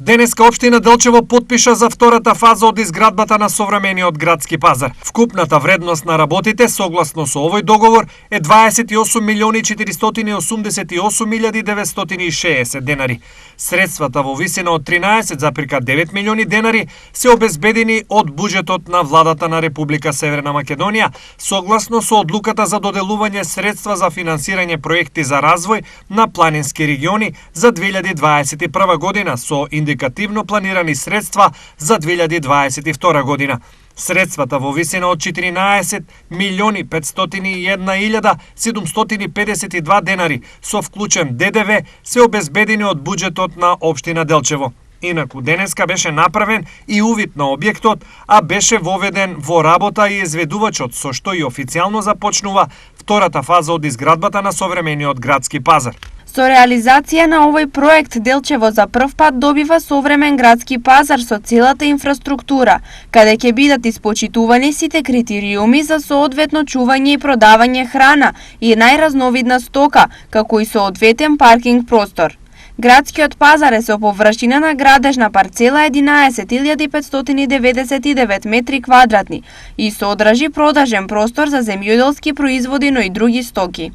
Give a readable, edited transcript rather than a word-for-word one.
Денеска општина Делчево потпиша за втората фаза од изградбата на современиот градски пазар. Вкупната вредност на работите согласно со овој договор е 28.488.960 денари. Средствата во висина од 13,9 милиони денари се обезбедени од буџетот на владата на Република Северна Македонија согласно со одлуката за доделување средства за финансирање проекти за развој на планински региони за 2021 година со индикативно планирани средства за 2022 година. Средствата во висина од 14.501.752 денари со вклучен ДДВ се обезбедени од буџетот на општина Делчево. Инаку денеска беше направен и увид на објектот, а беше воведен во работа и изведувачот, со што и официјално започнува втората фаза од изградбата на современиот градски пазар. Со реализација на овој проект Делчево за прв пат добива современ градски пазар со целата инфраструктура, каде ќе бидат испочитувани сите критериуми за соодветно чување и продавање храна и најразновидна стока, како и соодветен паркинг простор. Градскиот пазар е со површина на градежна парцела 11.599 метри квадратни и содржи продажен простор за земјоделски производи, но и други стоки.